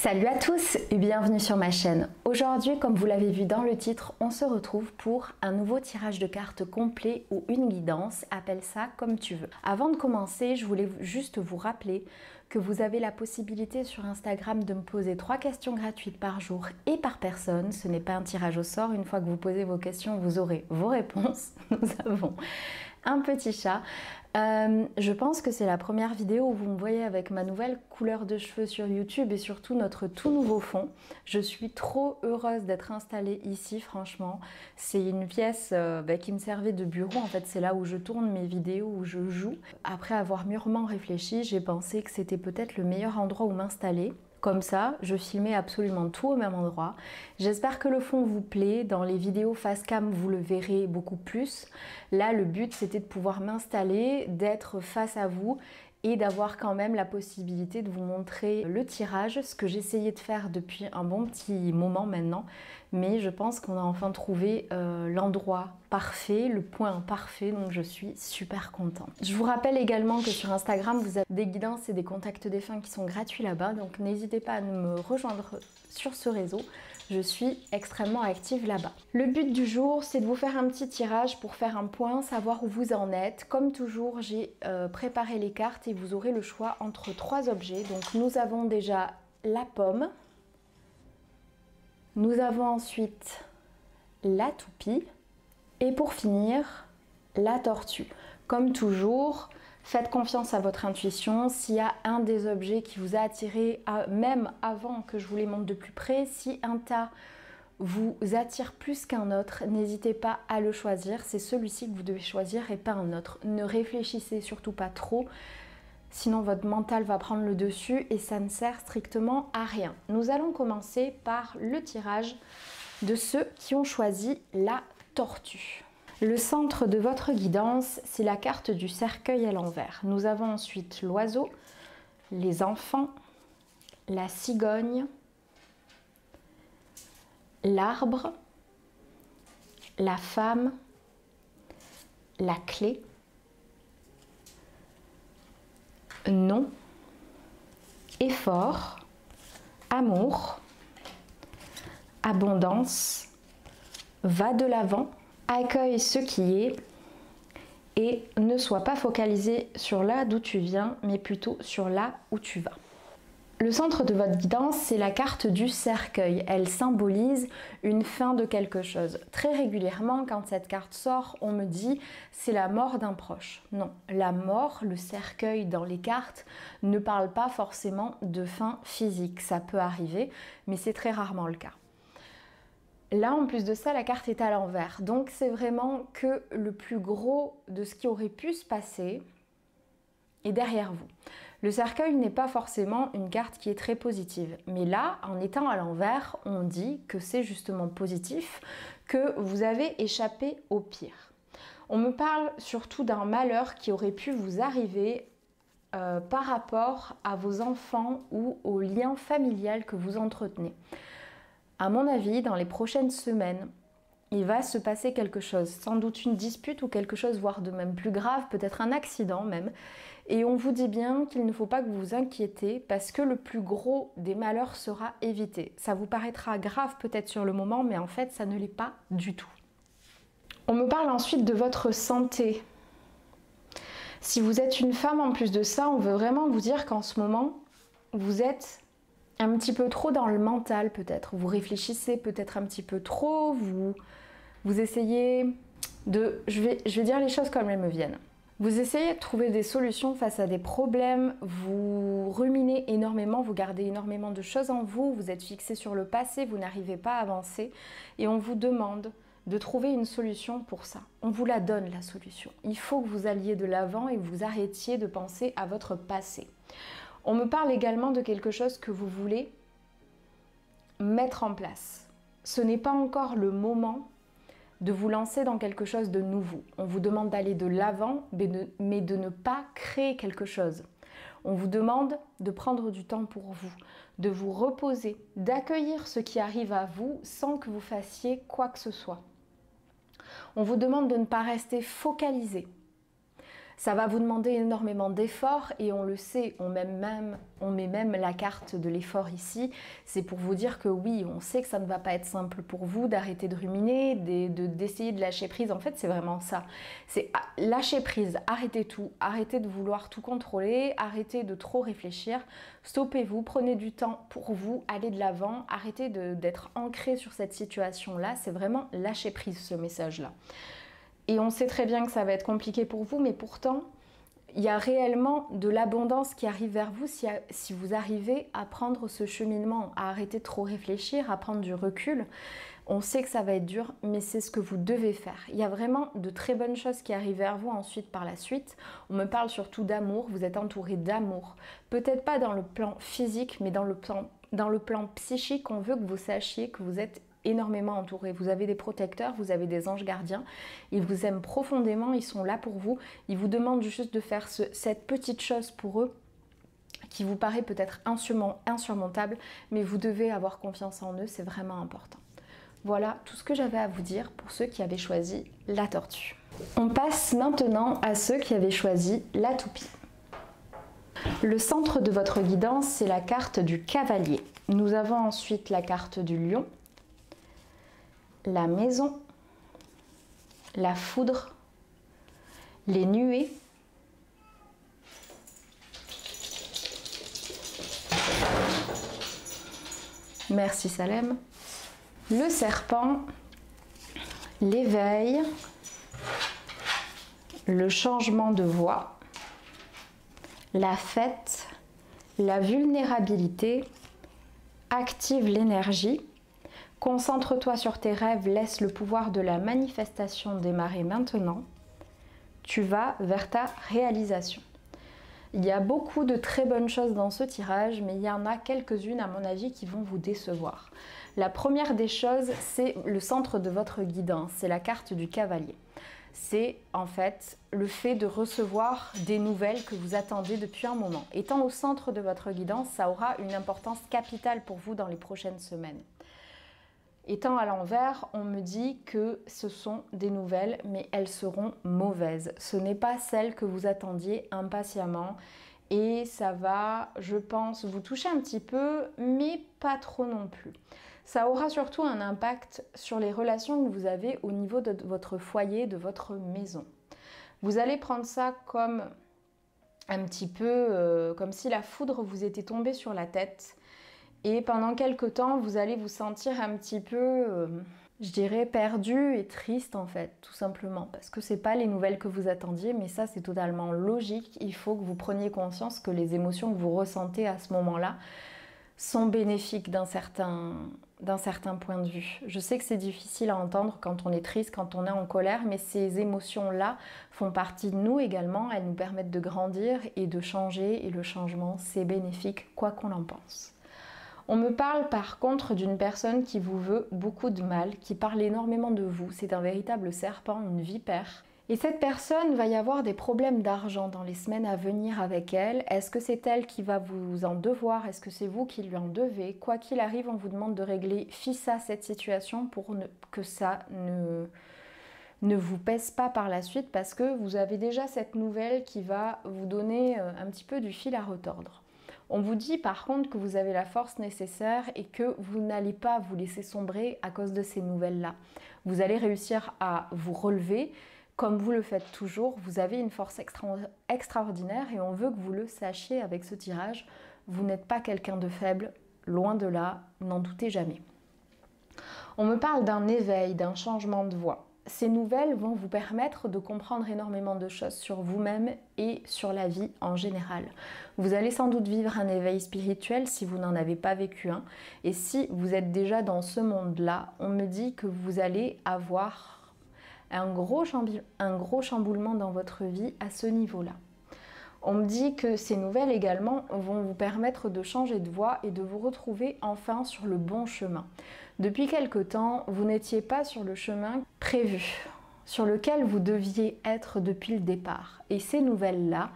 Salut à tous et bienvenue sur ma chaîne. Aujourd'hui, comme vous l'avez vu dans le titre, on se retrouve pour un nouveau tirage de cartes complet ou une guidance, appelle ça comme tu veux. Avant de commencer, je voulais juste vous rappeler que vous avez la possibilité sur Instagram de me poser 3 questions gratuites par jour et par personne. Ce n'est pas un tirage au sort, une fois que vous posez vos questions, vous aurez vos réponses. Nous avons un petit chat. Je pense que c'est la première vidéo où vous me voyez avec ma nouvelle couleur de cheveux sur YouTube et surtout notre tout nouveau fond. Je suis trop heureuse d'être installée ici, franchement. C'est une pièce qui me servait de bureau. En fait, c'est là où je tourne mes vidéos, où je joue. Après avoir mûrement réfléchi, j'ai pensé que c'était peut-être le meilleur endroit où m'installer. Comme ça, je filmais absolument tout au même endroit. J'espère que le fond vous plaît. Dans les vidéos face cam, vous le verrez beaucoup plus. Là, le but, c'était de pouvoir m'installer, d'être face à vous et d'avoir quand même la possibilité de vous montrer le tirage, ce que j'essayais de faire depuis un bon petit moment maintenant. Mais je pense qu'on a enfin trouvé l'endroit parfait, le point parfait, donc je suis super contente. Je vous rappelle également que sur Instagram, vous avez des guidances et des contacts défunts qui sont gratuits là-bas, donc n'hésitez pas à me rejoindre sur ce réseau. Je suis extrêmement active là-bas. Le but du jour, c'est de vous faire un petit tirage pour faire un point, savoir où vous en êtes. Comme toujours, j'ai préparé les cartes et vous aurez le choix entre 3 objets. Donc nous avons déjà la pomme. Nous avons ensuite la toupie. Et pour finir, la tortue. Comme toujours, faites confiance à votre intuition. S'il y a un des objets qui vous a attiré, même avant que je vous les montre de plus près, si un tas vous attire plus qu'un autre, n'hésitez pas à le choisir. C'est celui-ci que vous devez choisir et pas un autre. Ne réfléchissez surtout pas trop, sinon votre mental va prendre le dessus et ça ne sert strictement à rien. Nous allons commencer par le tirage de ceux qui ont choisi la tortue. Le centre de votre guidance, c'est la carte du cercueil à l'envers. Nous avons ensuite l'oiseau, les enfants, la cigogne, l'arbre, la femme, la clé, non, effort, amour, abondance, va de l'avant, accueille ce qui est et ne sois pas focalisé sur là d'où tu viens, mais plutôt sur là où tu vas. Le centre de votre guidance, c'est la carte du cercueil. Elle symbolise une fin de quelque chose. Très régulièrement, quand cette carte sort, on me dit c'est la mort d'un proche. Non, la mort, le cercueil dans les cartes, ne parle pas forcément de fin physique. Ça peut arriver, mais c'est très rarement le cas. Là, en plus de ça, la carte est à l'envers. Donc, c'est vraiment que le plus gros de ce qui aurait pu se passer est derrière vous. Le cercueil n'est pas forcément une carte qui est très positive. Mais là, en étant à l'envers, on dit que c'est justement positif, que vous avez échappé au pire. On me parle surtout d'un malheur qui aurait pu vous arriver par rapport à vos enfants ou au lien familial que vous entretenez. À mon avis, dans les prochaines semaines, il va se passer quelque chose, sans doute une dispute ou quelque chose, voire de même plus grave, peut-être un accident même. Et on vous dit bien qu'il ne faut pas que vous vous inquiétez parce que le plus gros des malheurs sera évité. Ça vous paraîtra grave peut-être sur le moment, mais en fait, ça ne l'est pas du tout. On me parle ensuite de votre santé. Si vous êtes une femme, en plus de ça, on veut vraiment vous dire qu'en ce moment, vous êtes un petit peu trop dans le mental peut-être, vous réfléchissez peut-être un petit peu trop, vous essayez de... Je vais dire les choses comme elles me viennent. Vous essayez de trouver des solutions face à des problèmes, vous ruminez énormément, vous gardez énormément de choses en vous, vous êtes fixé sur le passé, vous n'arrivez pas à avancer et on vous demande de trouver une solution pour ça. On vous la donne la solution. Il faut que vous alliez de l'avant et que vous arrêtiez de penser à votre passé. On me parle également de quelque chose que vous voulez mettre en place. Ce n'est pas encore le moment de vous lancer dans quelque chose de nouveau. On vous demande d'aller de l'avant, mais de ne pas créer quelque chose. On vous demande de prendre du temps pour vous, de vous reposer, d'accueillir ce qui arrive à vous sans que vous fassiez quoi que ce soit. On vous demande de ne pas rester focalisé. Ça va vous demander énormément d'efforts et on le sait, on met même la carte de l'effort ici. C'est pour vous dire que oui, on sait que ça ne va pas être simple pour vous d'arrêter de ruminer, d'essayer de lâcher prise. En fait, c'est vraiment ça. C'est lâcher prise, arrêtez tout, arrêtez de vouloir tout contrôler, arrêtez de trop réfléchir, stoppez-vous, prenez du temps pour vous, allez de l'avant, arrêtez d'être ancré sur cette situation-là. C'est vraiment lâcher prise ce message-là. Et on sait très bien que ça va être compliqué pour vous, mais pourtant, il y a réellement de l'abondance qui arrive vers vous si vous arrivez à prendre ce cheminement, à arrêter de trop réfléchir, à prendre du recul. On sait que ça va être dur, mais c'est ce que vous devez faire. Il y a vraiment de très bonnes choses qui arrivent vers vous ensuite par la suite. On me parle surtout d'amour, vous êtes entouré d'amour. Peut-être pas dans le plan physique, mais dans le plan psychique, on veut que vous sachiez que vous êtes énormément entouré. Vous avez des protecteurs, vous avez des anges gardiens. Ils vous aiment profondément, ils sont là pour vous. Ils vous demandent juste de faire cette petite chose pour eux qui vous paraît peut-être insurmontable, mais vous devez avoir confiance en eux, c'est vraiment important. Voilà tout ce que j'avais à vous dire pour ceux qui avaient choisi la tortue. On passe maintenant à ceux qui avaient choisi la toupie. Le centre de votre guidance, c'est la carte du cavalier. Nous avons ensuite la carte du lion, la maison, la foudre, les nuées, merci Salem, le serpent, l'éveil, le changement de voie, la fête, la vulnérabilité, active l'énergie. Concentre-toi sur tes rêves, laisse le pouvoir de la manifestation démarrer maintenant. Tu vas vers ta réalisation. Il y a beaucoup de très bonnes choses dans ce tirage, mais il y en a quelques-unes à mon avis qui vont vous décevoir. La première des choses, c'est le centre de votre guidance, c'est la carte du cavalier. C'est en fait le fait de recevoir des nouvelles que vous attendez depuis un moment. Étant au centre de votre guidance, ça aura une importance capitale pour vous dans les prochaines semaines. Étant à l'envers, on me dit que ce sont des nouvelles, mais elles seront mauvaises. Ce n'est pas celle que vous attendiez impatiemment et ça va, je pense, vous toucher un petit peu, mais pas trop non plus. Ça aura surtout un impact sur les relations que vous avez au niveau de votre foyer, de votre maison. Vous allez prendre ça comme un petit peu comme si la foudre vous était tombée sur la tête. Et pendant quelques temps, vous allez vous sentir un petit peu, je dirais, perdu et triste en fait, tout simplement. Parce que c'est pas les nouvelles que vous attendiez, mais ça c'est totalement logique. Il faut que vous preniez conscience que les émotions que vous ressentez à ce moment-là sont bénéfiques d'un certain point de vue. Je sais que c'est difficile à entendre quand on est triste, quand on est en colère, mais ces émotions-là font partie de nous également. Elles nous permettent de grandir et de changer. Et le changement, c'est bénéfique, quoi qu'on en pense. On me parle par contre d'une personne qui vous veut beaucoup de mal, qui parle énormément de vous. C'est un véritable serpent, une vipère. Et cette personne va y avoir des problèmes d'argent dans les semaines à venir avec elle. Est-ce que c'est elle qui va vous en devoir? Est-ce que c'est vous qui lui en devez? Quoi qu'il arrive, on vous demande de régler FISA cette situation pour que ça ne vous pèse pas par la suite parce que vous avez déjà cette nouvelle qui va vous donner un petit peu du fil à retordre. On vous dit par contre que vous avez la force nécessaire et que vous n'allez pas vous laisser sombrer à cause de ces nouvelles-là. Vous allez réussir à vous relever comme vous le faites toujours. Vous avez une force extraordinaire et on veut que vous le sachiez avec ce tirage. Vous n'êtes pas quelqu'un de faible, loin de là, n'en doutez jamais. On me parle d'un éveil, d'un changement de voie. Ces nouvelles vont vous permettre de comprendre énormément de choses sur vous-même et sur la vie en général. Vous allez sans doute vivre un éveil spirituel si vous n'en avez pas vécu un. Et si vous êtes déjà dans ce monde-là, on me dit que vous allez avoir un gros chamboulement dans votre vie à ce niveau-là. On me dit que ces nouvelles également vont vous permettre de changer de voie et de vous retrouver enfin sur le bon chemin. Depuis quelque temps, vous n'étiez pas sur le chemin prévu, sur lequel vous deviez être depuis le départ. Et ces nouvelles-là,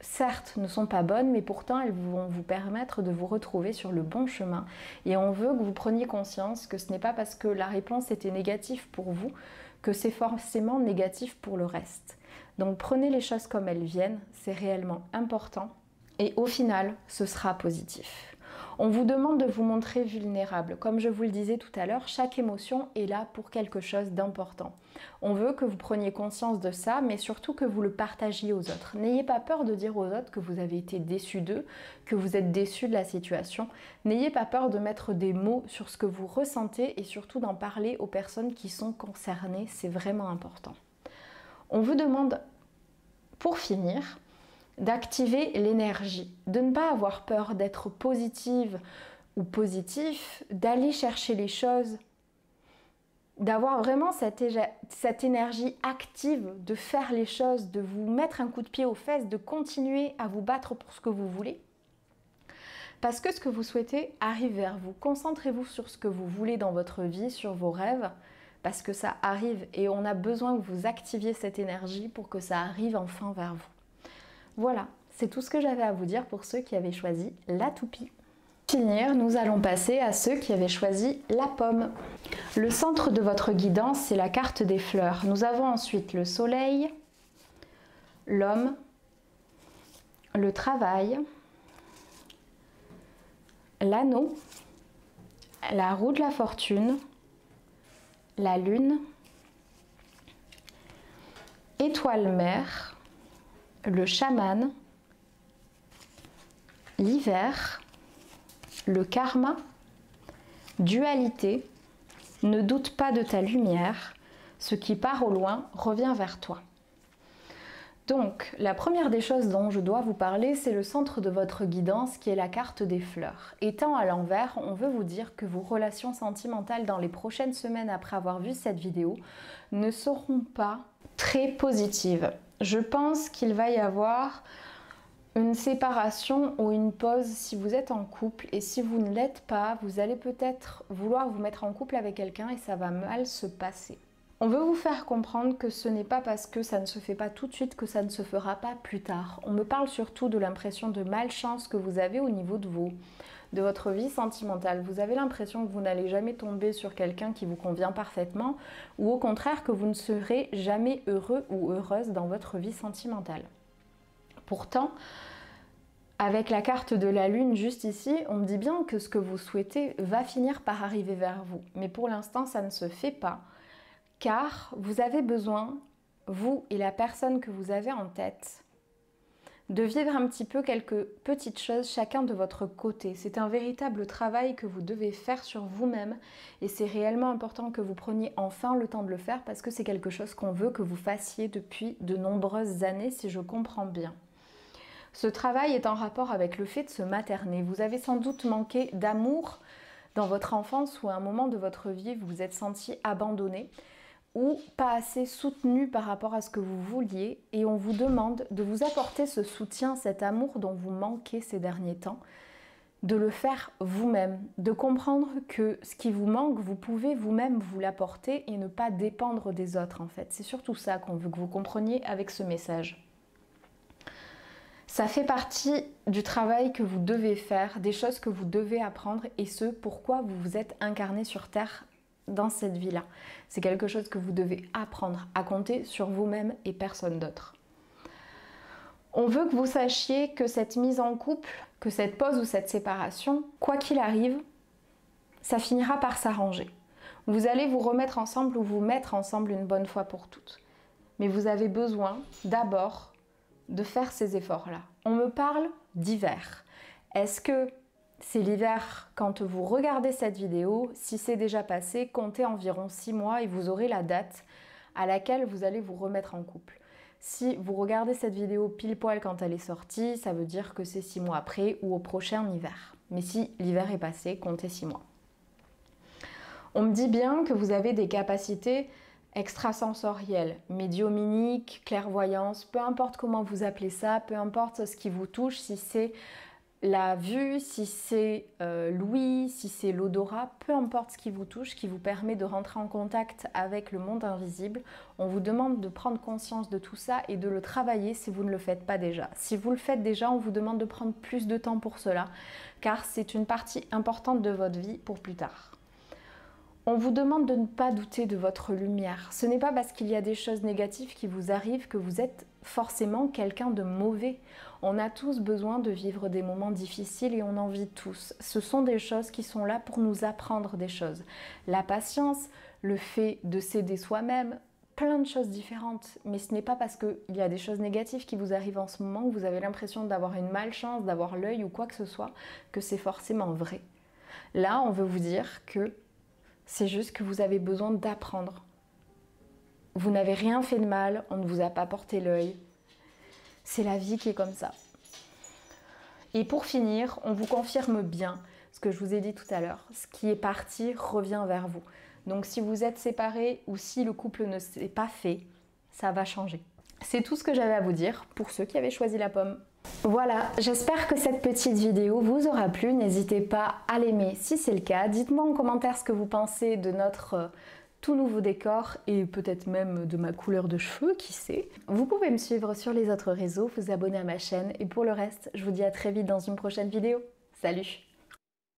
certes, ne sont pas bonnes, mais pourtant elles vont vous permettre de vous retrouver sur le bon chemin. Et on veut que vous preniez conscience que ce n'est pas parce que la réponse était négative pour vous que c'est forcément négatif pour le reste. Donc prenez les choses comme elles viennent, c'est réellement important. Et au final, ce sera positif. On vous demande de vous montrer vulnérable. Comme je vous le disais tout à l'heure, chaque émotion est là pour quelque chose d'important. On veut que vous preniez conscience de ça, mais surtout que vous le partagiez aux autres. N'ayez pas peur de dire aux autres que vous avez été déçu d'eux, que vous êtes déçu de la situation. N'ayez pas peur de mettre des mots sur ce que vous ressentez et surtout d'en parler aux personnes qui sont concernées. C'est vraiment important. On vous demande, pour finir, d'activer l'énergie, de ne pas avoir peur d'être positive ou positif, d'aller chercher les choses, d'avoir vraiment cette énergie active, de faire les choses, de vous mettre un coup de pied aux fesses, de continuer à vous battre pour ce que vous voulez. Parce que ce que vous souhaitez arrive vers vous. Concentrez-vous sur ce que vous voulez dans votre vie, sur vos rêves, parce que ça arrive et on a besoin que vous activiez cette énergie pour que ça arrive enfin vers vous. Voilà, c'est tout ce que j'avais à vous dire pour ceux qui avaient choisi la toupie. Pour finir, nous allons passer à ceux qui avaient choisi la pomme. Le centre de votre guidance, c'est la carte des fleurs. Nous avons ensuite le soleil, l'homme, le travail, l'anneau, la roue de la fortune, la lune, étoile mère, le chaman, l'hiver, le karma, dualité, ne doute pas de ta lumière, ce qui part au loin revient vers toi. Donc, la première des choses dont je dois vous parler, c'est le centre de votre guidance qui est la carte des fleurs. Étant à l'envers, on veut vous dire que vos relations sentimentales dans les prochaines semaines après avoir vu cette vidéo ne seront pas très positives. Je pense qu'il va y avoir une séparation ou une pause si vous êtes en couple, et si vous ne l'êtes pas, vous allez peut-être vouloir vous mettre en couple avec quelqu'un et ça va mal se passer. On veut vous faire comprendre que ce n'est pas parce que ça ne se fait pas tout de suite que ça ne se fera pas plus tard. On me parle surtout de l'impression de malchance que vous avez au niveau de votre vie sentimentale. Vous avez l'impression que vous n'allez jamais tomber sur quelqu'un qui vous convient parfaitement, ou au contraire que vous ne serez jamais heureux ou heureuse dans votre vie sentimentale. Pourtant, avec la carte de la lune juste ici, on me dit bien que ce que vous souhaitez va finir par arriver vers vous. Mais pour l'instant, ça ne se fait pas. Car vous avez besoin, vous et la personne que vous avez en tête, de vivre un petit peu quelques petites choses chacun de votre côté. C'est un véritable travail que vous devez faire sur vous-même et c'est réellement important que vous preniez enfin le temps de le faire parce que c'est quelque chose qu'on veut que vous fassiez depuis de nombreuses années, si je comprends bien. Ce travail est en rapport avec le fait de se materner. Vous avez sans doute manqué d'amour dans votre enfance ou à un moment de votre vie vous vous êtes senti abandonné ou pas assez soutenu par rapport à ce que vous vouliez, et on vous demande de vous apporter ce soutien, cet amour dont vous manquez ces derniers temps, de le faire vous-même, de comprendre que ce qui vous manque, vous pouvez vous-même vous l'apporter et ne pas dépendre des autres en fait. C'est surtout ça qu'on veut que vous compreniez avec ce message. Ça fait partie du travail que vous devez faire, des choses que vous devez apprendre et ce pourquoi vous vous êtes incarné sur Terre dans cette vie-là. C'est quelque chose que vous devez apprendre à compter sur vous-même et personne d'autre. On veut que vous sachiez que cette mise en couple, que cette pause ou cette séparation, quoi qu'il arrive, ça finira par s'arranger. Vous allez vous remettre ensemble ou vous mettre ensemble une bonne fois pour toutes. Mais vous avez besoin d'abord de faire ces efforts-là. On me parle d'hiver. Est-ce que c'est l'hiver quand vous regardez cette vidéo? Si c'est déjà passé, comptez environ 6 mois et vous aurez la date à laquelle vous allez vous remettre en couple. Si vous regardez cette vidéo pile poil quand elle est sortie, ça veut dire que c'est 6 mois après ou au prochain hiver. Mais si l'hiver est passé, comptez 6 mois. On me dit bien que vous avez des capacités extrasensorielles, médiumniques, clairvoyance, peu importe comment vous appelez ça, peu importe ce qui vous touche, si c'est la vue, si c'est l'ouïe, si c'est l'odorat, peu importe ce qui vous touche, qui vous permet de rentrer en contact avec le monde invisible, on vous demande de prendre conscience de tout ça et de le travailler si vous ne le faites pas déjà. Si vous le faites déjà, on vous demande de prendre plus de temps pour cela, car c'est une partie importante de votre vie pour plus tard. On vous demande de ne pas douter de votre lumière. Ce n'est pas parce qu'il y a des choses négatives qui vous arrivent que vous êtes forcément quelqu'un de mauvais. On a tous besoin de vivre des moments difficiles et on en vit tous. Ce sont des choses qui sont là pour nous apprendre des choses. La patience, le fait de s'aider soi-même, plein de choses différentes. Mais ce n'est pas parce qu'il y a des choses négatives qui vous arrivent en ce moment, que vous avez l'impression d'avoir une malchance, d'avoir l'œil ou quoi que ce soit, que c'est forcément vrai. Là, on veut vous dire que c'est juste que vous avez besoin d'apprendre. Vous n'avez rien fait de mal, on ne vous a pas porté l'œil. C'est la vie qui est comme ça. Et pour finir, on vous confirme bien ce que je vous ai dit tout à l'heure. Ce qui est parti revient vers vous. Donc si vous êtes séparés ou si le couple ne s'est pas fait, ça va changer. C'est tout ce que j'avais à vous dire pour ceux qui avaient choisi la pomme. Voilà, j'espère que cette petite vidéo vous aura plu. N'hésitez pas à l'aimer si c'est le cas. Dites-moi en commentaire ce que vous pensez de notre tout nouveau décor et peut-être même de ma couleur de cheveux, qui sait. Vous pouvez me suivre sur les autres réseaux, vous abonner à ma chaîne et pour le reste, je vous dis à très vite dans une prochaine vidéo. Salut!